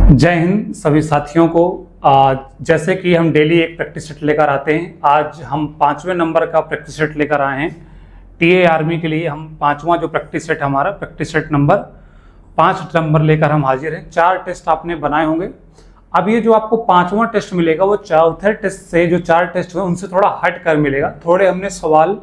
जय हिंद सभी साथियों को। जैसे कि हम डेली एक प्रैक्टिस सेट लेकर आते हैं, आज हम 5वें नंबर का प्रैक्टिस सेट लेकर आए हैं। टीए आर्मी के लिए हम 5वां जो प्रैक्टिस सेट हमारा प्रैक्टिस सेट नंबर 5 नंबर लेकर हम हाजिर हैं। 4 टेस्ट आपने बनाए होंगे। अब ये जो आपको 5वां टेस्ट मिलेगा वो चौथे टेस्ट से जो 4 टेस्ट हुए उनसे थोड़ा हट कर मिलेगा। थोड़े हमने सवाल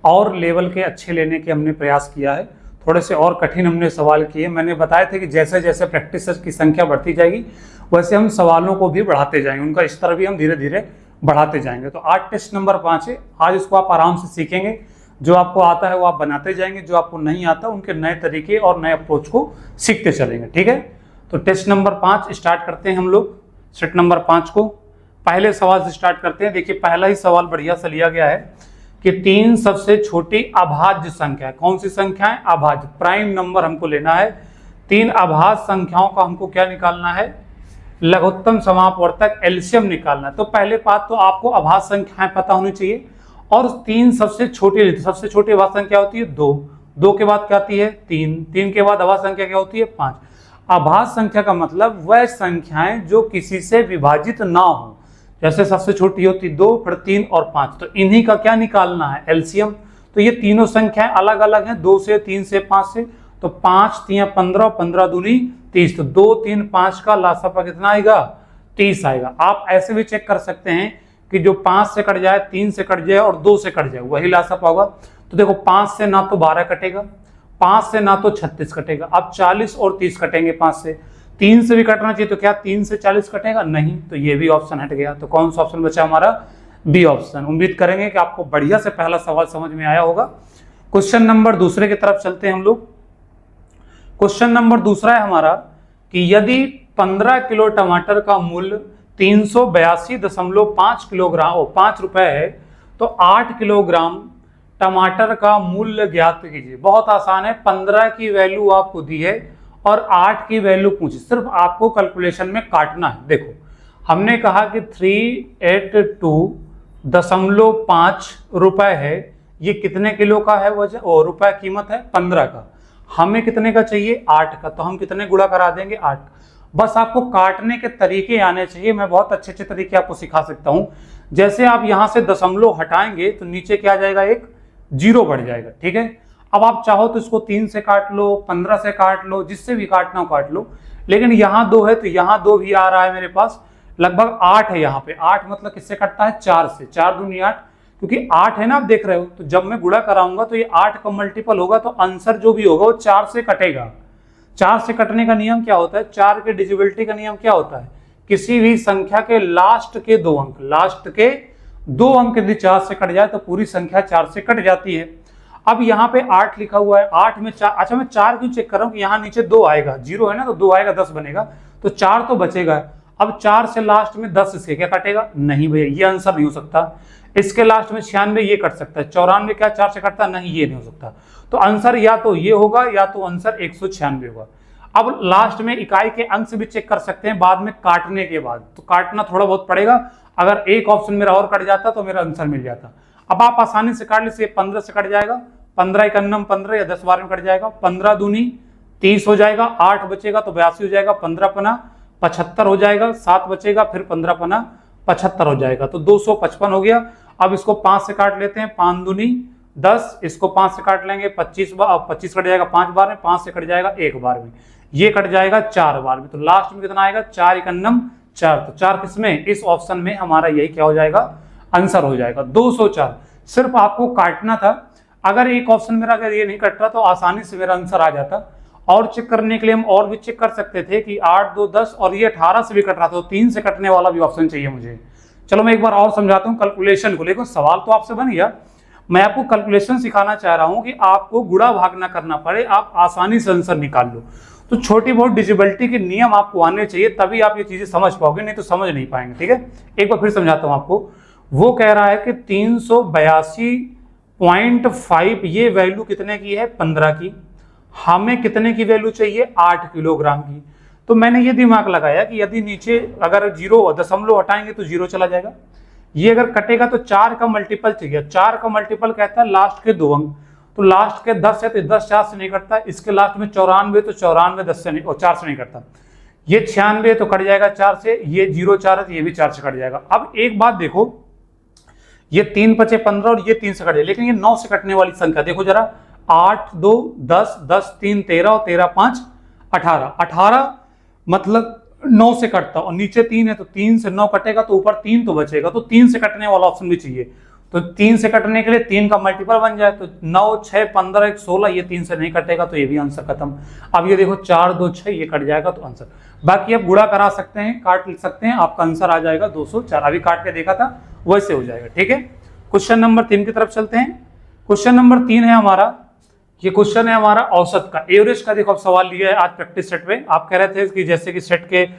और लेवल के अच्छे लेने के हमने प्रयास किया है, थोड़े से और कठिन हमने सवाल किए। मैंने बताया था कि जैसे जैसे प्रैक्टिस की संख्या बढ़ती जाएगी वैसे हम सवालों को भी बढ़ाते जाएंगे, उनका स्तर भी हम धीरे धीरे बढ़ाते जाएंगे। तो आज टेस्ट नंबर 5 है। आज इसको आप आराम से सीखेंगे। जो आपको आता है वो आप बनाते जाएंगे, जो आपको नहीं आता उनके नए तरीके और नए अप्रोच को सीखते चलेंगे। ठीक है, तो टेस्ट नंबर 5 स्टार्ट करते हैं हम लोग। सेट नंबर 5 को पहले सवाल से स्टार्ट करते हैं। देखिए पहला ही सवाल बढ़िया सा लिया गया है कि 3 सबसे छोटी अभाज्य संख्या है। कौन सी संख्या है? अभाज्य, प्राइम नंबर हमको लेना है। 3 अभाज्य संख्याओं का हमको क्या निकालना है? लघुत्तम समापवर्तक एलसीएम निकालना है। तो पहले बात तो आपको अभाज्य संख्याएं पता होनी चाहिए और 3 सबसे छोटी, सबसे छोटी अभाज्य संख्या होती है 2, 2 के बाद क्या आती है 3, 3 के बाद अभाज्य संख्या क्या होती है 5। अभाज्य संख्या का मतलब वह संख्याएं जो किसी से विभाजित ना हो। जैसे सबसे छोटी होती 2, फिर 3 और 5, तो इन्हीं का क्या निकालना है? एलसीएम। तो ये तीनों संख्याएं अलग अलग हैं, 2 से 3 से 5 से। तो 5 3 15, 15 दूनी 30, तो 2 3 5 का लासापा कितना आएगा? 30 आएगा। आप ऐसे भी चेक कर सकते हैं कि जो 5 से कट जाए, 3 से कट जाए और 2 से कट जाए वही लासापा होगा। तो देखो 5 से ना तो 12 कटेगा, 5 से ना तो 36 कटेगा। अब 40 और 30 कटेंगे 5 से। 3 से भी कटना चाहिए, तो क्या 3 से 40 कटेगा? नहीं, तो ये भी ऑप्शन हट गया। तो कौन सा ऑप्शन बचा हमारा? B option. उम्मीद करेंगे कि आपको बढ़िया से पहला सवाल समझ में आया होगा। क्वेश्चन नंबर दूसरे की तरफ चलते हैं हम लोग। क्वेश्चन नंबर दूसरा है हमारा कि यदि 15 किलो टमाटर का मूल्य 382.5 किलोग्राम 5 रुपए है तो 8 किलोग्राम टमाटर का मूल्य ज्ञात कीजिए। बहुत आसान है, 15 की वैल्यू आपको दी है और 8 की वैल्यू पूछी, सिर्फ आपको कैलकुलेशन में काटना है। देखो हमने कहा कि 382.5 रुपए है, ये कितने किलो का है वजन और रुपए कीमत है 15 का। हमें कितने का चाहिए? 8 का। तो हम कितने गुणा करा देंगे? 8। बस आपको काटने के तरीके आने चाहिए। मैं बहुत अच्छे अच्छे तरीके आपको सिखा सकता हूं। जैसे आप यहां से दशमलव हटाएंगे तो नीचे क्या आ जाएगा? एक 0 बढ़ जाएगा। ठीक है, अब आप चाहो तो इसको 3 से काट लो, 15 से काट लो, जिससे भी काटना हो काट लो। लेकिन यहाँ 2 है तो यहाँ 2 भी आ रहा है मेरे पास, लगभग 8 है यहाँ पे। 8 मतलब किससे कटता है? 4 से। 4 दूनी 8, क्योंकि 8 है ना, आप देख रहे हो। तो जब मैं गुणा कराऊंगा तो ये 8 का मल्टीपल होगा, तो आंसर जो भी होगा वो 4 से कटेगा। 4 से कटने का नियम क्या होता है? 4 के डिविजिबिलिटी का नियम क्या होता है? किसी भी संख्या के लास्ट के 2 अंक, लास्ट के 2 अंक यदि 4 से कट जाए तो पूरी संख्या 4 से कट जाती है। अब यहाँ पे 8 लिखा हुआ है, 8 में 4, अच्छा मैं 4 क्यों चेक कर रहा हूँ कि यहाँ नीचे 2 आएगा, 0 है ना, तो 2 आएगा 10 बनेगा, तो 4 तो बचेगा। अब 4 से लास्ट में 10 से क्या कटेगा? नहीं भैया, ये आंसर नहीं हो सकता। इसके लास्ट में 96, ये कट सकता है। 94 क्या 4 से कटता? नहीं, ये नहीं हो सकता। तो आंसर या तो ये होगा या तो आंसर 196 होगा। अब लास्ट में इकाई के अंक से भी चेक कर सकते हैं बाद में काटने के बाद, तो काटना थोड़ा बहुत पड़ेगा। अगर एक ऑप्शन मेरा और कट जाता तो मेरा आंसर मिल जाता। अब आप आसानी से काट लीजिए, 15 से कट जाएगा, 15 एकन्नम 15 या 10 12 में कट जाएगा, 15 दूनी 30 हो जाएगा, 8 बचेगा तो 82 हो जाएगा, 15 पना 75 हो जाएगा, 7 बचेगा, फिर 15 पना 75 हो जाएगा, तो 255 हो गया। अब इसको 5 से काट लेते हैं, 5 दूनी 10, इसको 5 से काट लेंगे, 25 कट जाएगा 5 बार में, 5 से कट जाएगा 1 बार में, ये कट जाएगा 4 बार में, तो लास्ट में कितना आएगा? 4 एकन्नम 4, तो 4 किसमें? इस ऑप्शन में हमारा यही क्या हो जाएगा? आंसर हो जाएगा 204। सिर्फ आपको काटना था। अगर एक ऑप्शन मेरा अगर ये नहीं कट रहा तो आसानी से मेरा आंसर आ जाता। और चेक करने के लिए हम और भी चेक कर सकते थे कि 8 2 10 और ये 18 से भी कट रहा था, तो 3 से कटने वाला भी ऑप्शन चाहिए मुझे। चलो मैं एक बार और समझाता हूँ कैलकुलेशन को। लेकिन सवाल तो आपसे बन गया, मैं आपको कैलकुलेशन सिखाना चाह रहा हूँ कि आपको गुणा भाग ना करना पड़े, आप आसानी से आंसर निकाल लो। तो छोटी बहुत डिविजिबिलिटी के नियम आपको आने चाहिए, तभी आप ये चीजें समझ पाओगे, नहीं तो समझ नहीं पाएंगे। ठीक है, एक बार फिर समझाता हूँ आपको। वो कह रहा है कि 382.5 ये वैल्यू कितने की है? 15 की। हमें कितने की वैल्यू चाहिए? 8 किलोग्राम की। तो मैंने ये दिमाग लगाया कि यदि नीचे अगर 0 दशमलव हटाएंगे तो 0 चला जाएगा, ये अगर कटेगा तो 4 का मल्टीपल चाहिए। 4 का मल्टीपल कहता है लास्ट के 2 अंक, तो लास्ट के 10 है तो 10 4 से नहीं कटता। इसके लास्ट में 94, तो 94 10 से नहीं और 4 से नहीं कटता। ये 96 तो कट जाएगा 4 से, ये 0 4 है तो ये भी 4 से कट जाएगा। अब एक बात देखो, ये 3 पचे 15 और ये 3 से कट जाए, लेकिन ये 9 से कटने वाली संख्या देखो जरा, 8 2 10 10 3 13 और 13 5 18, 18 मतलब 9 से कटता और नीचे 3 है तो 3 से 9 कटेगा तो ऊपर 3 तो बचेगा, तो 3 से कटने वाला ऑप्शन भी चाहिए। तो 3 से कटने के लिए 3 का मल्टीपल बन जाए तो 9 6 15 1 16, ये 3 से नहीं कटेगा तो ये भी आंसर खत्म। अब ये देखो 4 2 6 ये कट जाएगा तो आंसर। बाकी आप गुणा करा सकते हैं, काट लिख सकते हैं, आपका आंसर आ जाएगा 204। अभी काट के देखा था वैसे हो जाएगा। ठीक है, क्वेश्चन नंबर 3 की तरफ चलते हैं। क्वेश्चन नंबर 3 है हमारा, ये क्वेश्चन है हमारा औसत का, एवरेज का। देखो अब सवाल लिया है आज प्रैक्टिस सेट पे, आप कह रहे थे कि जैसे कि सेट के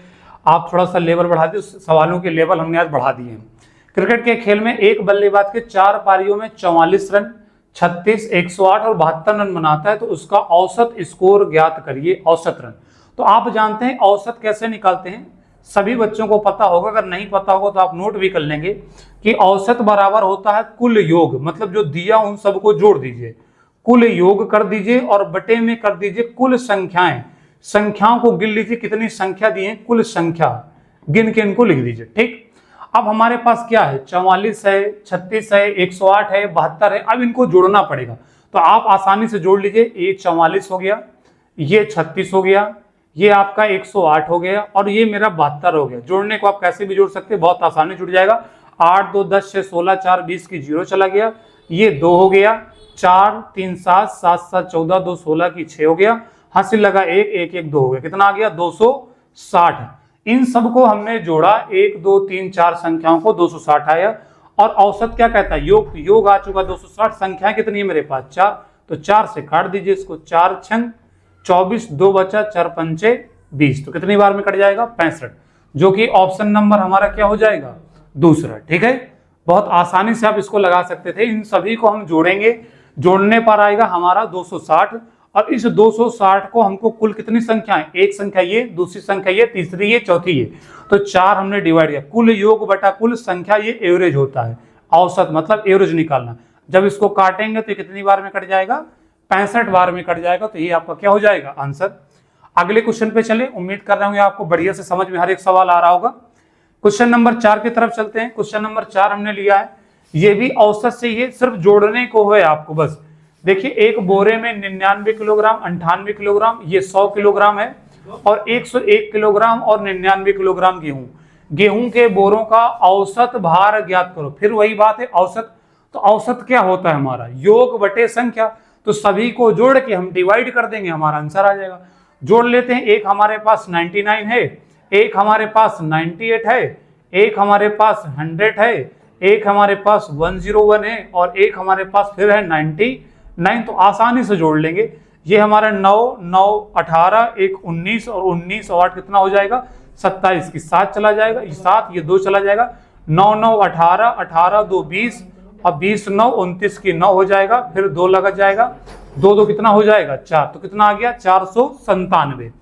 आप थोड़ा सा लेवल बढ़ा दिए, सवालों के लेवल हमने आज बढ़ा दिए हैं। क्रिकेट के खेल में एक बल्लेबाज के 4 पारियों में 44 रन 36 108 और 72 रन बनाता है तो उसका औसत स्कोर ज्ञात करिए, औसत रन। तो आप जानते हैं औसत कैसे निकालते हैं, सभी बच्चों को पता होगा, अगर नहीं पता होगा तो आप नोट भी कर लेंगे कि औसत बराबर होता है कुल योग, मतलब जो दिया उन सबको जोड़ दीजिए, कुल योग कर दीजिए और बटे में कर दीजिए कुल संख्याएं, संख्याओं को गिन लीजिए कितनी संख्या दी है, कुल संख्या गिन के इनको लिख दीजिए। ठीक, अब हमारे पास क्या है, 44 है 36 है 108 है 72 है, अब इनको जोड़ना पड़ेगा। तो आप आसानी से जोड़ लीजिए, ये 44 हो गया, ये 36 हो गया, ये आपका 108 हो गया और ये मेरा 72 हो गया। जोड़ने को आप कैसे भी जोड़ सकते हैं, बहुत आसानी जुड़ जाएगा। 8 2 10 6 16 4 20 की 0 चला गया, ये 2 हो गया, 4 3 7 7 7 14 2 16 की 6 हो गया, हासिल लगा 1 1 1 2 हो गया, कितना आ गया 260। इन सबको हमने जोड़ा, 1 2 3 4 संख्याओं को 260 आया। और औसत क्या कहता है, योग, योग आ चुका 260, संख्या कितनी है मेरे पास 4, तो 4 से काट दीजिए इसको, 4 छंग 24, 2 बचा 4 पंचे 20, तो कितनी बार में कट जाएगा 65, जो कि ऑप्शन नंबर हमारा क्या हो जाएगा, दूसरा। ठीक है, बहुत आसानी से आप इसको लगा सकते थे। इन सभी को हम जोड़ेंगे, जोड़ने पर आएगा हमारा 260 और इस 260 को हमको कुल कितनी संख्याएं, एक संख्या ये, दूसरी संख्या ये, तीसरी ये, चौथी ये, तो 4 हमने डिवाइड किया, कुल योग बटा कुल संख्या, ये एवरेज होता है। औसत मतलब एवरेज निकालना। जब इसको काटेंगे तो कितनी बार में कट जाएगा, 65 बार में कट जाएगा, तो ये आपका क्या हो जाएगा आंसर। अगले क्वेश्चन पे चले, उम्मीद कर रहे होंगे आपको बढ़िया से समझ में हर एक सवाल आ रहा होगा। क्वेश्चन नंबर 4 की तरफ चलते हैं। क्वेश्चन नंबर 4 हमने लिया है, ये भी औसत से, ये सिर्फ जोड़ने को है आपको बस। देखिए एक बोरे में 99 किलोग्राम 98 किलोग्राम, ये 100 किलोग्राम है और 101 किलोग्राम और 99 किलोग्राम गेहूं। गेहूं के बोरों का औसत भार ज्ञात करो। फिर वही बात है औसत, तो औसत क्या होता है हमारा, योग बटे संख्या, तो सभी को जोड़ के हम डिवाइड कर देंगे, हमारा आंसर आ जाएगा। जोड़ लेते हैं, एक हमारे पास 99 है, एक हमारे पास 98 है, एक हमारे पास 100 है, एक हमारे पास 101 है और एक हमारे पास फिर है 99, तो आसानी से जोड़ लेंगे। ये हमारा 9 9 18 1 19 और 19 और 8 कितना हो जाएगा 27 की 7 चला जाएगा, ये 7 ये 2 चला जाएगा, 9 9 18 18 2 20 और 20 9 29 की 9 हो जाएगा, फिर 2 लगा जाएगा, 2 2 कितना हो जाएगा 4, तो कितना आ गया 497।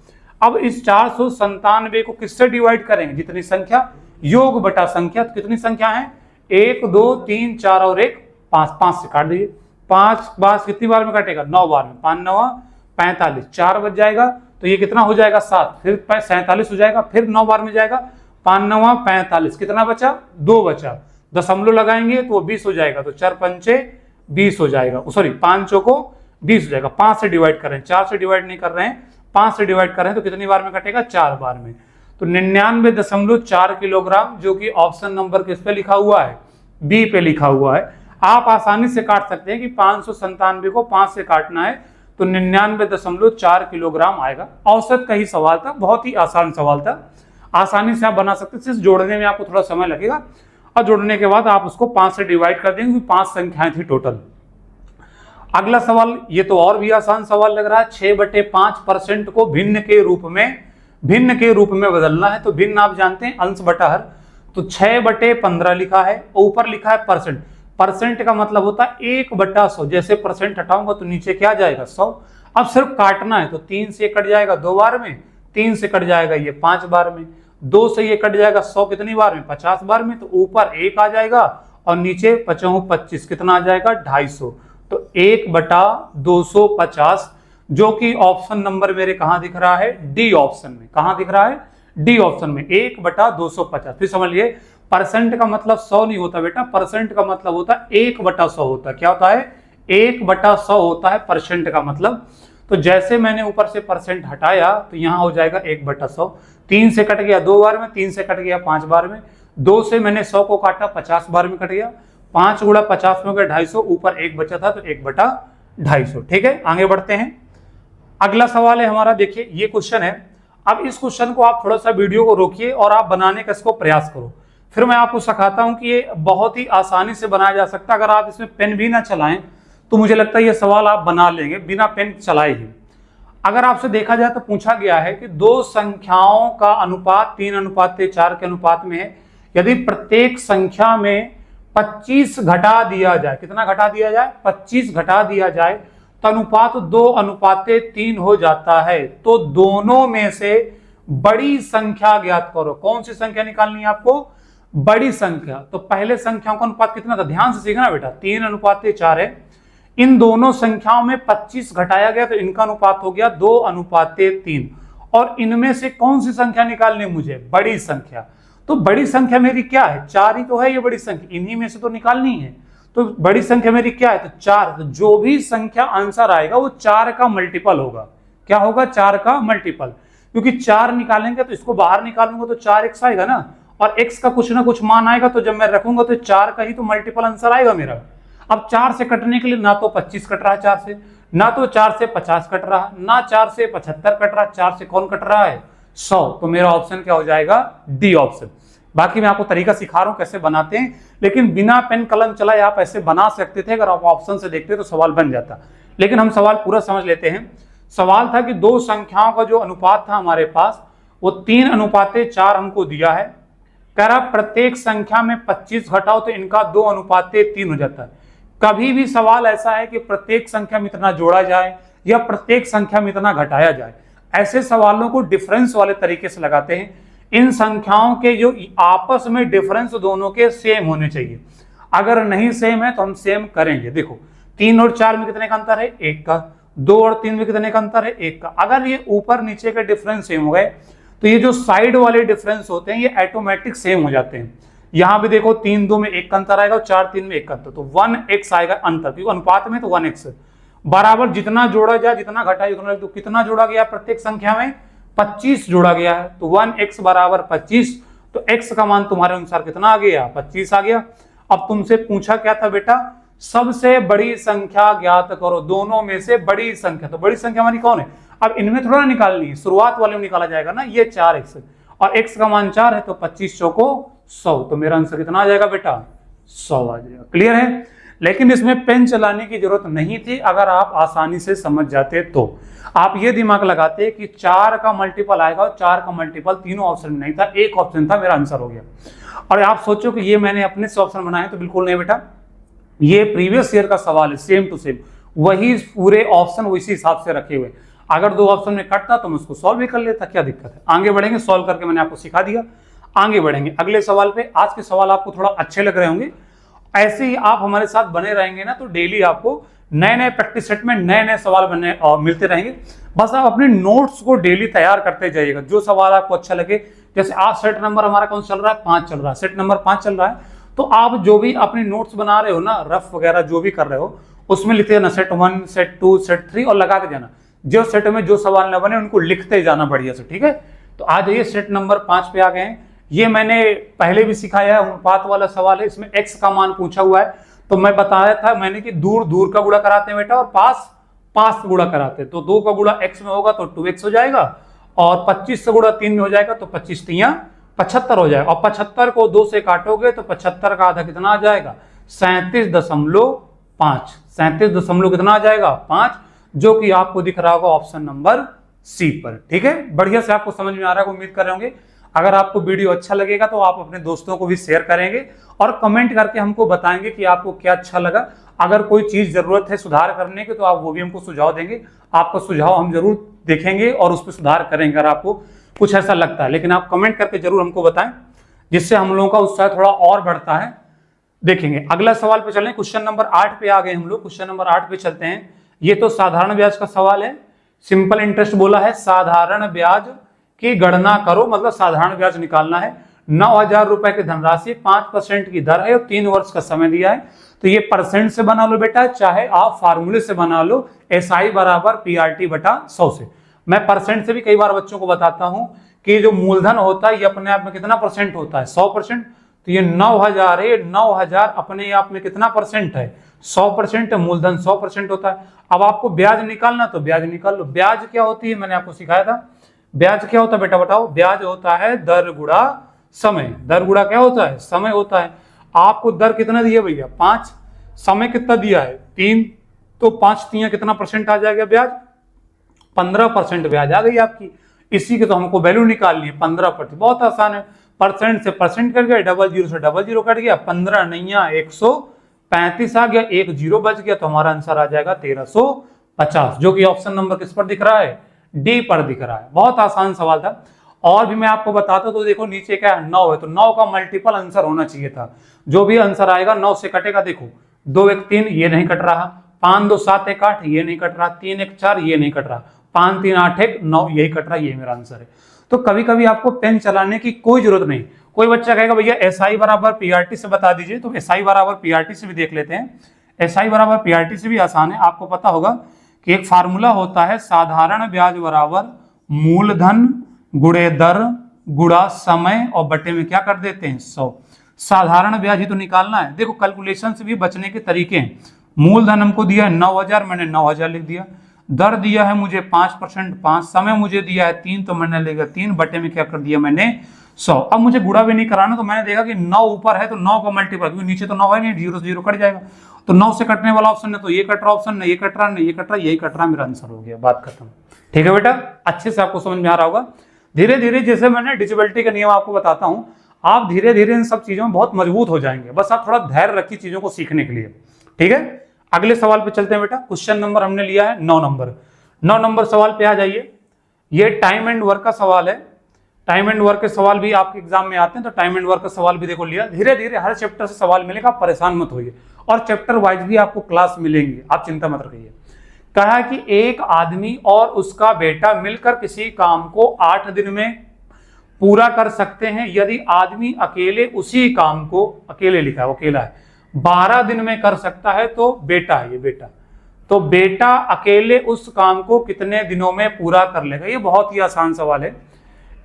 अब इस 497 को किससे डिवाइड करेंगे, जितनी संख्या, योग बटा संख्या, तो कितनी संख्या है 1 2 3 4 और 1 5, 5 से काट दीजिए, 5 बार कितनी बार में कटेगा 9 बार में, 5 9 45, 4 बच जाएगा तो ये कितना हो जाएगा 7, फिर 47 हो जाएगा, फिर 9 बार में जाएगा, 5 9 45, कितना बचा 2 बचा, दशमलव लगाएंगे तो 20 हो जाएगा, तो 4 पंचे 20 हो जाएगा, सॉरी 5 चौको 20 हो जाएगा। 5 से डिवाइड कर रहे हैं, 4 से डिवाइड नहीं कर रहे हैं, 5 से डिवाइड कर रहे हैं, तो कितनी बार में कटेगा 4 बार में, तो 99.4 किलोग्राम, जो कि ऑप्शन नंबर किस पे लिखा हुआ है, बी पे लिखा हुआ है। आप आसानी से काट सकते हैं कि 597 को 5 से काटना है तो 99.4 किलोग्राम आएगा। औसत का ही सवाल था, बहुत ही आसान सवाल था, आसानी से आप बना सकते हैं, सिर्फ जोड़ने में आपको थोड़ा समय लगेगा और जोड़ने के बाद आप उसको 5 से डिवाइड कर देंगे, 5 संख्याएं थी टोटल। अगला सवाल, ये तो और भी आसान सवाल लग रहा है, 6/5% को भिन्न के रूप में बदलना है। तो भिन्न आप जानते हैं अंश बटा हर, तो 6/15 लिखा है, ऊपर लिखा है परसेंट, परसेंट का मतलब होता है 1/100, जैसे परसेंट हटाऊंगा तो नीचे क्या जाएगा 100। अब सिर्फ काटना है तो 3 से कट जाएगा 2 बार में, 3 से कट जाएगा ये 5 बार में, 2 से ये कट जाएगा 100 कितनी बार में 50 बार में, तो ऊपर 1 आ जाएगा और नीचे 5 25 कितना आ जाएगा 250, तो 1/250 जो कि ऑप्शन नंबर मेरे कहां दिख रहा है, डी ऑप्शन में। कहां दिख रहा है, डी ऑप्शन में, 1/250। फिर समझ लिए, परसेंट का मतलब 100 नहीं होता बेटा, परसेंट का मतलब होता है 1/100 होता है। क्या होता है, 1/100 होता है परसेंट का मतलब। तो जैसे मैंने ऊपर से परसेंट हटाया तो यहां हो जाएगा 1/100। 3 से कट गया 2 बार में, 3 से कट गया 5 बार में, 2 से मैंने 100 को काटा 50 बार में कट गया, 5 गुणा 50 में हो गया 250, ऊपर 1 बचा था तो 1/250। ठीक है, आगे बढ़ते हैं। अगला सवाल है हमारा, देखिए ये क्वेश्चन है। अब इस क्वेश्चन को आप थोड़ा सा वीडियो को रोकिए और आप बनाने का इसको प्रयास करो, फिर मैं आपको सिखाता हूं कि ये बहुत ही आसानी से बनाया जा सकता है। अगर आप इसमें पेन भी ना चलाएं तो मुझे लगता है ये सवाल आप बना लेंगे बिना पेन चलाए ही। अगर आपसे देखा जाए तो पूछा गया है कि दो संख्याओं का अनुपात 3:4 के अनुपात में है। यदि प्रत्येक संख्या में 25 घटा दिया जाए, कितना घटा दिया जाए, 25 घटा दिया जाए तो अनुपात 2:3 हो जाता है। तो दोनों में से बड़ी संख्या ज्ञात करो। कौन सी संख्या निकालनी है आपको, बड़ी संख्या। तो पहले संख्याओं का अनुपात कितना था, ध्यान से सीखना बेटा, 3:4 है। इन दोनों संख्याओं में 25 घटाया गया तो इनका अनुपात हो गया 2:3। और इनमें से कौन सी संख्या निकालनी है मुझे, बड़ी संख्या। तो बड़ी संख्या मेरी क्या है, 4 ही तो है ये बड़ी संख्या, इन्हीं में से तो निकालनी है। तो बड़ी संख्या मेरी क्या है, तो 4। तो जो भी संख्या आंसर आएगा वो 4 का मल्टीपल होगा। क्या होगा, 4 का मल्टीपल। क्योंकि 4 निकालेंगे तो इसको बाहर निकालूंगा तो 4x आएगा ना, और x का कुछ ना कुछ मान आएगा, तो जब मैं रखूंगा तो 4 का ही तो मल्टीपल आंसर आएगा मेरा। अब 4 से कटने के लिए ना तो 25 कट रहा है 4 से, ना तो 4 से 50 कट रहा है, ना 4 से 75 कट रहा है, 4 से कौन कट रहा है, 100। तो मेरा ऑप्शन क्या हो जाएगा, डी ऑप्शन। बाकी मैं आपको तरीका सिखा रहा हूं कैसे बनाते हैं, लेकिन बिना पेन कलम चलाए आप ऐसे बना सकते थे। अगर आप ऑप्शन से देखते तो सवाल बन जाता, लेकिन हम सवाल पूरा समझ लेते हैं। सवाल था कि दो संख्याओं का जो अनुपात था हमारे पास वो 3:4 हमको दिया है। कह रहा प्रत्येक संख्या में 25 घटाओ तो इनका 2:3 हो जाता है। कभी भी सवाल ऐसा है कि प्रत्येक संख्या में इतना जोड़ा जाए या प्रत्येक संख्या में इतना घटाया जाए, ऐसे सवालों को डिफरेंस वाले तरीके से लगाते हैं। इन संख्याओं के जो आपस में डिफरेंस दोनों के सेम होने चाहिए। अगर नहीं सेम है तो हम सेम करेंगे। देखो 3 और 4 में कितने का अंतर है, 1 का। 2 और 3 में कितने का अंतर है, 1 का। अगर ये ऊपर नीचे के डिफरेंस सेम हो गए तो ये जो साइड वाले डिफरेंस होते हैं ये ऑटोमेटिक सेम हो जाते हैं। यहां भी देखो 3-2 में 1 का अंतर आएगा और 4-3 में 1 का अंतर, तो 1x आएगा अंतर, क्योंकि अनुपात में तो 1x बराबर जितना जोड़ा जाए जितना घटाए उतना। तो कितना जोड़ा गया प्रत्येक संख्या में, 25 जोड़ा गया है। तो 1x बराबर 25, तो x का मान तुम्हारे अनुसार कितना आ गया, 25 आ गया। अब तुमसे पूछा क्या था बेटा, सबसे बड़ी संख्या ज्ञात करो, दोनों में से बड़ी संख्या। तो बड़ी संख्या हमारी कौन है, अब इनमें थोड़ा निकालनी है, शुरुआत वाले में निकाला जाएगा ना। ये 4x और x का मान 4 है, तो 25 चौको 100। तो मेरा आंसर कितना आ जाएगा बेटा, 100 आ जाएगा। क्लियर है, लेकिन इसमें पेन चलाने की जरूरत नहीं थी अगर आप आसानी से समझ जाते तो। आप ये दिमाग लगाते कि 4 का मल्टीपल आएगा, और 4 का मल्टीपल तीनों ऑप्शन में नहीं था, एक ऑप्शन था, मेरा आंसर हो गया। और आप सोचो कि ये मैंने अपने से ऑप्शन बनाए, तो बिल्कुल नहीं बेटा, ये प्रीवियस ईयर का सवाल है, सेम टू सेम वही पूरे ऑप्शन उसी हिसाब से रखे हुए। अगर 2 ऑप्शन में कटता तो मैं उसको सॉल्व भी कर लेता, क्या दिक्कत है। आगे बढ़ेंगे, सॉल्व करके मैंने आपको सिखा दिया। आगे बढ़ेंगे अगले सवाल पे। आज के सवाल आपको थोड़ा अच्छे लग रहे होंगे, ऐसे ही आप हमारे साथ बने रहेंगे ना तो डेली आपको नए नए प्रैक्टिस सेट में नए नए सवाल बनने और मिलते रहेंगे। बस आप अपने नोट्स को डेली तैयार करते जाइएगा, जो सवाल आपको अच्छा लगे। जैसे आज सेट नंबर हमारा कौन चल रहा है, 5 चल रहा है, सेट नंबर 5 चल रहा है। तो आप जो भी अपने नोट्स बना रहे हो ना, रफ वगैरह जो भी कर रहे हो, उसमें लिखते जाना सेट 1, सेट 2, सेट 3 और लगा के जाना। जो सेट में जो सवाल न बने उनको लिखते जाना बढ़िया से, ठीक है। तो आज ये सेट नंबर 5 पे आ गए हैं। ये मैंने पहले भी सिखाया है, अनुपात वाला सवाल है, इसमें x का मान पूछा हुआ है। तो मैं बताया था मैंने कि दूर दूर का गुणा कराते हैं बेटा, और पास पास गुणा कराते हैं। तो 2 का गुणा x में होगा तो 2x हो जाएगा, और 25 से गुणा 3 में हो जाएगा तो 25 3 75 हो जाएगा। और 75 को 2 से काटोगे तो 75 का आधा कितना आ जाएगा, 37.5। 37 कितना आ जाएगा, 5, जो कि आपको दिख रहा होगा ऑप्शन नंबर सी पर। ठीक है, बढ़िया से आपको समझ में आ रहा है, उम्मीद कर रहे होंगे। अगर आपको वीडियो अच्छा लगेगा तो आप अपने दोस्तों को भी शेयर करेंगे और कमेंट करके हमको बताएंगे कि आपको क्या अच्छा लगा। अगर कोई चीज जरूरत है सुधार करने की तो आप वो भी हमको सुझाव देंगे। आपका सुझाव हम जरूर देखेंगे और उस पर सुधार करेंगे अगर आपको कुछ ऐसा लगता है। लेकिन आप कमेंट करके जरूर हमको बताएं, जिससे हम लोगों का उत्साह थोड़ा और बढ़ता है। देखेंगे अगला सवाल पे चलें। क्वेश्चन नंबर 8 पे आ गए हम लोग। क्वेश्चन नंबर 8 पे चलते हैं। ये तो साधारण ब्याज का सवाल है। सिंपल इंटरेस्ट बोला है, साधारण ब्याज की गणना करो, मतलब साधारण ब्याज निकालना है। 9,000 रुपए की धनराशि 5% की दर है और 3 वर्ष का समय दिया है। तो ये परसेंट से बना लो बेटा, चाहे आप फार्मूले से बना लो, SI बराबर PRT बटा 100 से। मैं परसेंट से भी कई बार बच्चों को बताता हूं कि जो मूलधन होता है ये अपने आप में कितना परसेंट होता है, 100%। तो ये 9,000 है, 9,000 अपने आप में कितना परसेंट है, 100%। मूलधन 100% होता है। अब आपको ब्याज निकालना तो ब्याज निकाल लो। ब्याज क्या होती है, मैंने आपको सिखाया था। ब्याज क्या होता है बेटा, बताओ। ब्याज होता है दर गुणा समय। दर गुणा क्या होता है, समय होता है। आपको दर कितना दिया भैया, 5, समय कितना दिया है, 3, तो 5 तिया कितना परसेंट आ जाएगा ब्याज, 15% ब्याज आ गई आपकी। इसी के तो हमको वैल्यू निकालनी है, 15%। बहुत आसान है, परसेंट से परसेंट कट गया, डबल जीरो से डबल जीरो कट गया, 15 नैया 135 आ गया, 1 जीरो बच गया, तो हमारा आंसर आ जाएगा 1350, जो कि ऑप्शन नंबर किस पर दिख रहा है, डी पर दिख रहा है। बहुत आसान सवाल था। और भी मैं आपको बताता तो देखो नीचे क्या है, 9 है, तो 9 का मल्टीपल आंसर होना चाहिए था। जो भी आंसर आएगा 9 से कटेगा। देखो 2 1 3 ये नहीं कट रहा, 5 2 7 1 8 ये नहीं कट रहा, 3 1 4 ये नहीं कट रहा, 5 3 8 1 9 यही कट रहा, ये मेरा आंसर है। तो कभी कभी आपको पेन चलाने की कोई जरूरत नहीं। कोई बच्चा कहेगा भैया SI बराबर PRT से बता दीजिए, तो SI बराबर PRT से भी देख लेते हैं। SI बराबर PRT से भी आसान है। आपको पता होगा कि एक फार्मूला होता है, साधारण ब्याज बराबर मूलधन गुणे दर गुणा समय और बटे में क्या कर देते हैं, 100। साधारण ब्याज ही तो निकालना है। देखो कैलकुलेशन से भी बचने के तरीके हैं। मूलधन हमको दिया है 9,000, मैंने 9,000 लिख दिया। दर दिया है मुझे 5%, 5। समय मुझे दिया है 3, तो मैंने लिखा 3, बटे में क्या कर दिया मैंने, 100। अब मुझे गुणा भी नहीं कराना, तो मैंने देखा कि 9 ऊपर है तो 9 का मल्टीपल, क्योंकि नीचे तो 9 है नहीं, 0 से 0 कट जाएगा। तो 9 से कटने वाला ऑप्शन है, तो ये कट रहा ऑप्शन, नहीं ये कट रहा, नहीं ये कट रहा, यही कट रहा, मेरा आंसर हो गया, बात खत्म। ठीक है बेटा, अच्छे से आपको समझ में आ रहा होगा। धीरे धीरे जैसे मैंने डिजिबिलिटी का नियम आपको बताता हूं, आप धीरे धीरे इन सब चीजों में बहुत मजबूत हो जाएंगे। बस आप थोड़ा धैर्य रखिए चीजों को सीखने के लिए। ठीक है, अगले सवाल पे चलते हैं बेटा। क्वेश्चन नंबर हमने लिया है 9 नंबर। 9 नंबर सवाल पे आ जाइए। ये टाइम एंड वर्क का सवाल है। टाइम एंड वर्क के सवाल भी आपके एग्जाम में आते हैं, तो टाइम एंड वर्क का सवाल भी देखो लिया। धीरे धीरे हर चैप्टर से सवाल मिलेगा, आप परेशान मत होइए। और चैप्टर वाइज भी आपको क्लास मिलेंगी, आप चिंता मत रखिए। कहा है कि एक आदमी और उसका बेटा मिलकर किसी काम को 8 दिन में पूरा कर सकते हैं। यदि आदमी अकेले उसी काम को, अकेले लिखा है, अकेला है, 12 दिन में कर सकता है, तो बेटा है ये बेटा, तो बेटा अकेले उस काम को कितने दिनों में पूरा कर लेगा। ये बहुत ही आसान सवाल है।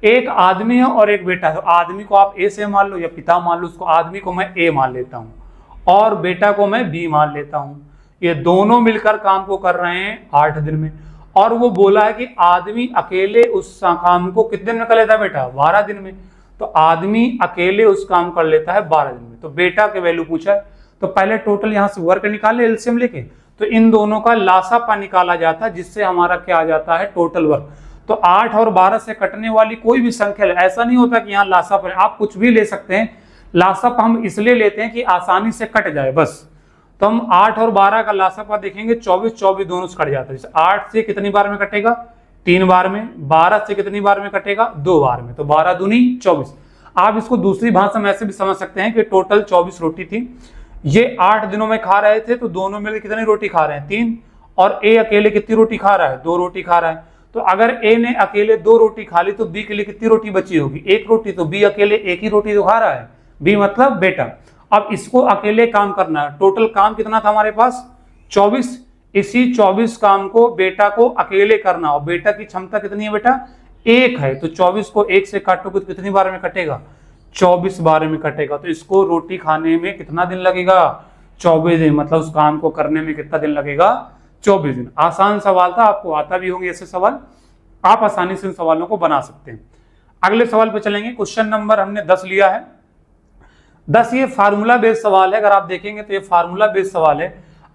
एक आदमी है और एक बेटा है। आदमी को आप ए से मान लो या पिता मान लो, उसको आदमी को मैं ए मान लेता हूं और बेटा को मैं बी मान लेता हूं। ये दोनों मिलकर काम को कर रहे हैं 8 दिन में। और वो बोला है कि आदमी अकेले उस काम को कितने दिन में कर लेता है बेटा, 12 दिन में। तो आदमी अकेले उस काम कर लेता है 12 दिन में। तो बेटा के वैल्यू पूछा है, तो पहले टोटल यहां से वर्क निकाले एलसीएम लेके, तो इन दोनों का लासापा निकाला जाता है, जिससे हमारा क्या आ जाता है, टोटल वर्क। तो 8 और 12 से कटने वाली कोई भी संख्या, ऐसा नहीं होता कि यहाँ लासापा, आप कुछ भी ले सकते हैं। लासापा हम इसलिए लेते हैं कि आसानी से कट जाए बस। तो हम 8 और 12 का लासापा देखेंगे, 24 24 दोनों से कट जाता है। जैसे 8 से कितनी बार में कटेगा, 3 बार में। 12 से कितनी बार में कटेगा, 2 बार में। तो 12 दूनी 24। आप इसको दूसरी भाषा में ऐसे भी समझ सकते हैं कि टोटल 24 रोटी थी। ये 8 दिनों में खा रहे थे, तो दोनों मिलकर कितनी रोटी खा रहे हैं, 3। और ए अकेले कितनी रोटी खा रहा है, 2 रोटी खा रहा है। तो अगर ए ने अकेले 2 रोटी खा ली, तो बी के लिए कितनी रोटी बची होगी, 1 रोटी। तो बी अकेले 1 ही रोटी तो खा रहा है, बी मतलब बेटा। अब इसको अकेले काम करना है। टोटल काम कितना था हमारे पास, 24। इसी 24 काम को बेटा को अकेले करना, और बेटा की क्षमता कितनी है बेटा, 1 है। तो 24 को 1 से काटोगे तो कितनी बार में कटेगा, 24 बार में कटेगा। तो इसको रोटी खाने में कितना दिन लगेगा, 24 दिन। मतलब उस काम को करने में कितना दिन लगेगा, 24 दिन। आसान सवाल था, आपको आता भी होंगे ऐसे सवाल, आप आसानी से इन सवालों को बना सकते हैं। अगले सवाल पे चलेंगे। क्वेश्चन नंबर हमने 10 लिया है। 10 ये फार्मूला बेस्ड सवाल है। अगर आप देखेंगे तो ये फार्मूला बेस्ड सवाल है।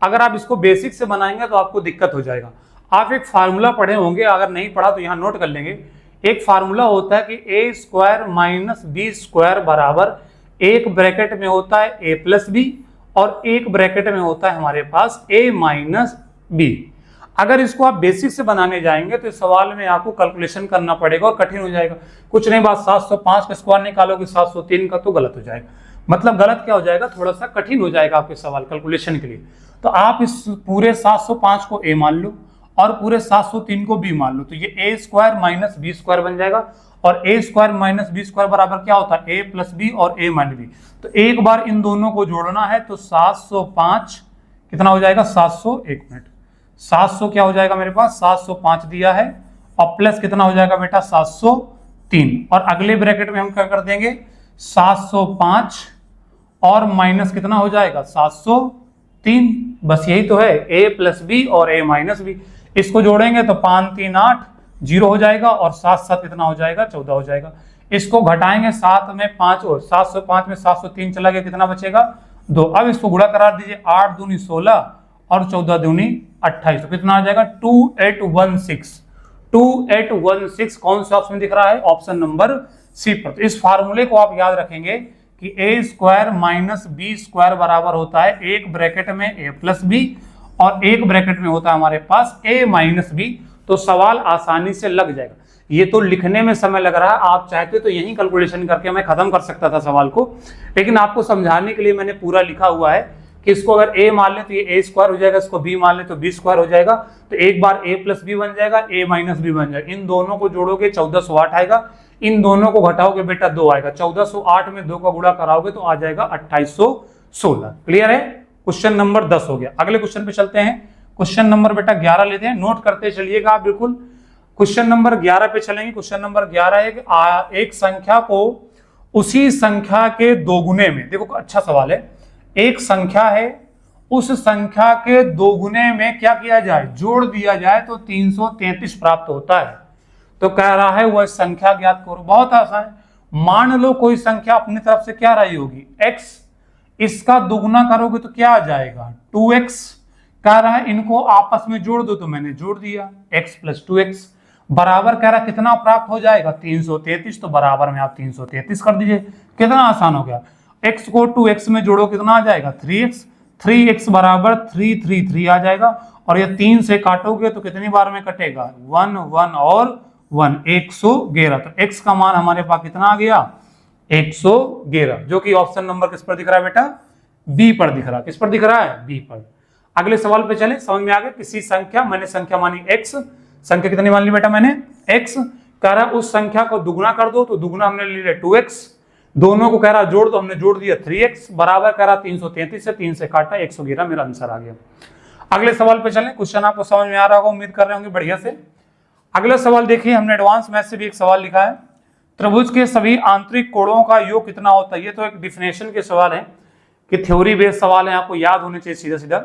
अगर आप इसको बेसिक से बनाएंगे तो आपको दिक्कत हो जाएगा। आप एक फार्मूला पढ़े होंगे, अगर नहीं पढ़ा तो यहां नोट कर लेंगे। एक फार्मूला होता है कि ए स्क्वायर माइनस बी स्क्वायर बराबर, एक ब्रैकेट में होता है ए प्लस बी और एक ब्रैकेट में होता है हमारे पास ए माइनस बी। अगर इसको आप बेसिक से बनाने जाएंगे तो इस सवाल में आपको कैलकुलेशन करना पड़ेगा और कठिन हो जाएगा। कुछ नहीं, बात 705 का स्क्वायर निकालोगे 703 का, तो गलत हो जाएगा। मतलब गलत क्या हो जाएगा, थोड़ा सा कठिन हो जाएगा आपके सवाल कैलकुलेशन के लिए। तो आप इस पूरे 705 को ए मान लो और पूरे 703 को b मान लो, तो ये a square minus B square बन जाएगा। और a square minus B square बराबर क्या होता है, a प्लस बी और a माइनस बी। तो एक बार इन दोनों को जोड़ना है, तो 705 कितना हो जाएगा, 700, एक मिनट, 700 क्या हो जाएगा मेरे पास, 705 दिया है, और प्लस कितना हो जाएगा बेटा, 703। और अगले ब्रैकेट में हम क्या कर देंगे, 705 और माइनस कितना हो जाएगा, 703। बस यही तो है, a प्लस बी और a माइनस बी। इसको जोड़ेंगे तो 5 3 8 0 हो जाएगा, और 7 7 कितना हो जाएगा, 14 हो जाएगा। इसको घटाएंगे, 7 में 5 और 705 में 703 चला गया, कितना बचेगा, 2। अब इसको गुणा करा दीजिए, 8 दूनी 16 और 14 दूनी 28, तो कितना आ जाएगा, 2816। 2816 कौन से ऑप्शन दिख रहा है, ऑप्शन नंबर सी पर। तो इस फार्मूले को आप याद रखेंगे कि a square minus B square बराबर होता है एक ब्रैकेट में a प्लस बी और एक ब्रैकेट में होता है हमारे पास a माइनस बी। तो सवाल आसानी से लग जाएगा। ये तो लिखने में समय लग रहा है, आप चाहते तो यही कैलकुलेशन करके मैं खत्म कर सकता था सवाल को, लेकिन आपको समझाने के लिए मैंने पूरा लिखा हुआ है कि इसको अगर a मान ले तो ये a स्क्वायर हो जाएगा, इसको b मान ले तो b स्क्वायर हो जाएगा। तो एक बार a प्लस बी बन जाएगा, a माइनस बी बन जाएगा। इन दोनों को जोड़ोगे 1408 आएगा, इन दोनों को घटाओगे बेटा 2 आएगा। 1408 में 2 का गुणा कराओगे तो आ जाएगा 2816। क्लियर है, क्वेश्चन नंबर 10 हो गया। अगले क्वेश्चन पे चलते हैं। क्वेश्चन नंबर बेटा 11 लेते हैं, नोट करते चलिएगा आप बिल्कुल। क्वेश्चन नंबर 11 पे चलेंगे। क्वेश्चन नंबर 11 है एक संख्या को उसी संख्या के दोगुने में, देखो अच्छा सवाल है, एक संख्या है उस संख्या के दोगुने में क्या किया जाए, जोड़ दिया जाए तो 333 प्राप्त होता है। तो कह रहा है वह संख्या ज्ञात करो। बहुत आसान है, मान लो कोई संख्या अपनी तरफ से क्या रही होगी, x, इसका दुगुना करोगे तो क्या आ जाएगा 2x। कह रहा है इनको आपस में जोड़ दो, तो मैंने जोड़ दिया, x प्लस 2x बराबर कह रहा कितना प्राप्त हो जाएगा 333। तो बराबर में आप 333 कर दीजिए, कितना आसान हो गया। x को 2x में जोड़ो कितना आ जाएगा 3x, 3x बराबर 333 आ जाएगा। और ये 3 से काटोगे तो कितनी बार में कटेगा, 1 1 और 1, 111। तो x का मान हमारे पास कितना आ गया 111, जो कि ऑप्शन नंबर किस पर दिख रहा है बेटा, बी पर दिख रहा है। किस पर दिख रहा है, बी पर। अगले सवाल पे चले, समझ में आ गया। किसी संख्या, मैंने संख्या मानी x, संख्या कितनी मान ली बेटा मैंने, x। कह रहा उस संख्या को दुगुना कर दो, तो दुगुना हमने ले लिया 2x, दोनों को कह रहा जोड़ दो, हमने जोड़ दिया 3x बराबर कह रहा 333 से 3 से काटा 111, मेरा आंसर आ गया। अगले सवाल पे चलें। क्वेश्चन आपको समझ में आ रहा होगा, उम्मीद कर रहे होंगे बढ़िया से। अगला सवाल देखिए, हमने एडवांस मैथ से भी एक सवाल लिखा है, त्रिभुज के सभी आंतरिक कोणों का योग कितना होता है। ये तो एक डिफिनेशन के सवाल है कि थ्योरी बेस्ड सवाल है, आपको याद होने चाहिए सीधा सीधा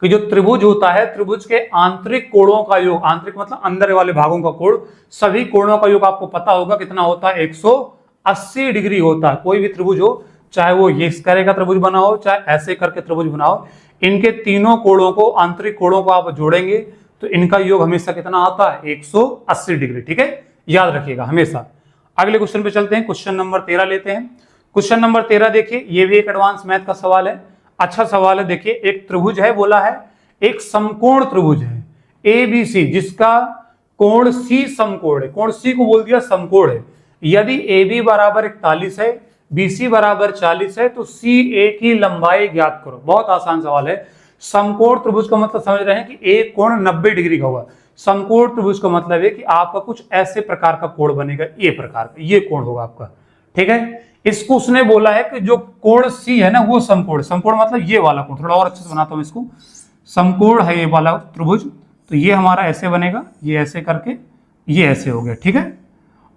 कि जो त्रिभुज होता है, त्रिभुज के आंतरिक कोणों का योग, आंतरिक मतलब अंदर वाले भागों का कोण, सभी कोणों का योग आपको पता होगा कितना होता है, 180 डिग्री होता है। कोई भी त्रिभुज हो, चाहे वो ये इस तरह का त्रिभुज बना हो, चाहे ऐसे करके त्रिभुज बनाओ, इनके तीनों कोणों को, आंतरिक कोणों को आप जोड़ेंगे तो इनका योग हमेशा कितना आता है, 180 डिग्री। ठीक है, याद रखिएगा हमेशा। अगले क्वेश्चन पे चलते हैं, क्वेश्चन नंबर 13 लेते हैं। क्वेश्चन नंबर 13 देखिए, ये भी एक एडवांस मैथ का सवाल है, अच्छा सवाल है। देखिए एक त्रिभुज है, बोला है एक समकोण त्रिभुज है ABC, जिसका कोण C समकोण है, कोण C को बोल दिया समकोण है। यदि AB बराबर 41 है, BC बराबर 40 है, तो CA की लंबाई ज्ञात करो। बहुत आसान सवाल है। समकोण त्रिभुज का मतलब समझ रहे हैं कि एक कोण 90 डिग्री का होगा। समकोण त्रिभुज का मतलब है कि आपका कुछ ऐसे प्रकार का कोण बनेगा, ये प्रकार का, ये कोण होगा आपका। ठीक है, इसको उसने बोला है कि जो कोण C है ना, वो समकोण, समकोण मतलब ये वाला कोण। थोड़ा और अच्छे से बनाता हूं इसको, समकोण है ये वाला त्रिभुज, तो ये हमारा ऐसे बनेगा, ये ऐसे करके ये ऐसे हो गया। ठीक है,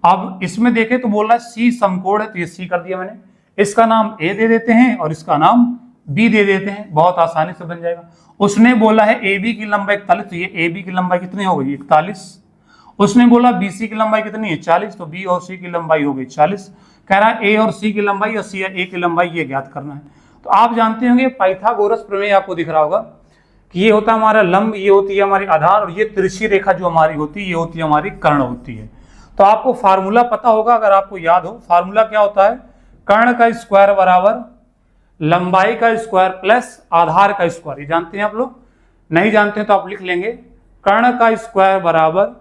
अब इसमें देखें तो बोल रहा है C समकोण है, तो ये C कर दिया मैंने, इसका नाम A दे देते हैं और इसका नाम B दे देते हैं, बहुत आसानी से बन जाएगा। उसने बोला है AB की लंबाई 41, तो ये AB की लंबाई कितनी हो गई 41। उसने बोला BC की लंबाई कितनी है 40, तो B और C की लंबाई हो गई 40। कह रहा है A और C की लंबाई और C और A की लंबाई ये ज्ञात करना है। तो आप जानते होंगे पाइथागोरस प्रमेय आपको दिख रहा होगा कि ये होता है हमारा लंब, ये होती है हमारी आधार, और ये तिरछी रेखा जो हमारी होती है ये होती है हमारी कर्ण होती है। तो आपको फार्मूला पता होगा, अगर आपको याद हो फार्मूला क्या होता है, कर्ण का स्क्वायर बराबर लंबाई का स्क्वायर प्लस आधार का स्क्वायर। ये जानते हैं आप लोग, नहीं जानते हैं तो आप लिख लेंगे, कर्ण का स्क्वायर बराबर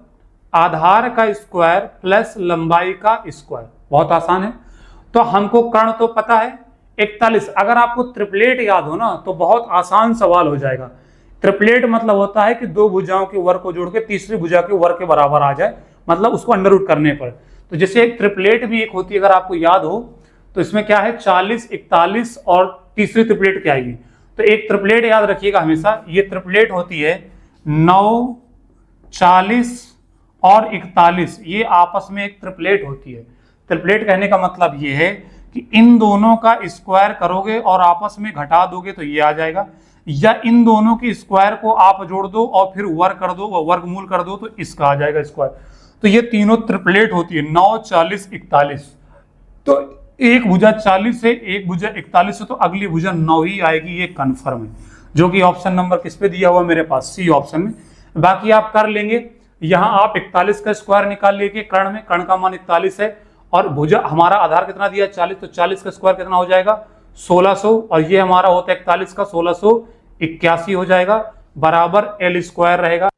आधार का स्क्वायर प्लस लंबाई का स्क्वायर। बहुत आसान है। तो हमको कर्ण तो पता है 41, अगर आपको ट्रिपलेट याद हो ना तो बहुत आसान सवाल हो जाएगा। ट्रिपलेट मतलब होता है कि दो भुजाओं के वर्ग को जोड़ के तीसरी भुजा के वर्ग के बराबर आ जाए, मतलब उसको अंडर रूट करने पर। तो जैसे एक ट्रिपलेट भी एक होती है, अगर आपको याद हो तो इसमें क्या है 40, 41 और तीसरी ट्रिपलेट क्या आएगी। तो एक ट्रिपलेट याद रखिएगा हमेशा, ये ट्रिपलेट होती है 9, 40 और 41, ये आपस में एक ट्रिपलेट होती है। ट्रिपलेट कहने का मतलब ये है कि इन दोनों का स्क्वायर करोगे और आपस में घटा दोगे तो ये आ जाएगा, या इन दोनों की स्क्वायर को आप जोड़ दो और फिर वर्ग कर दो, वर्गमूल कर दो तो इसका आ जाएगा स्क्वायर। तो ये तीनों ट्रिपलेट होती है 9, 40, 41। तो एक भुजा 40 है, एक भुजा 41 है, तो अगली भुजा 9 ही आएगी, ये कन्फर्म है, जो कि ऑप्शन नंबर किस पे दिया हुआ मेरे पास, सी ऑप्शन में। बाकी आप कर लेंगे, यहां आप 41 का स्क्वायर निकाल लेंगे, कर्ण में, कर्ण का मान 41 है और भुजा हमारा आधार कितना दिया 40, तो 40 का स्क्वायर कितना हो जाएगा 1600, और ये हमारा होता है 41 का 1681 हो जाएगा, बराबर L स्क्वायर रहेगा।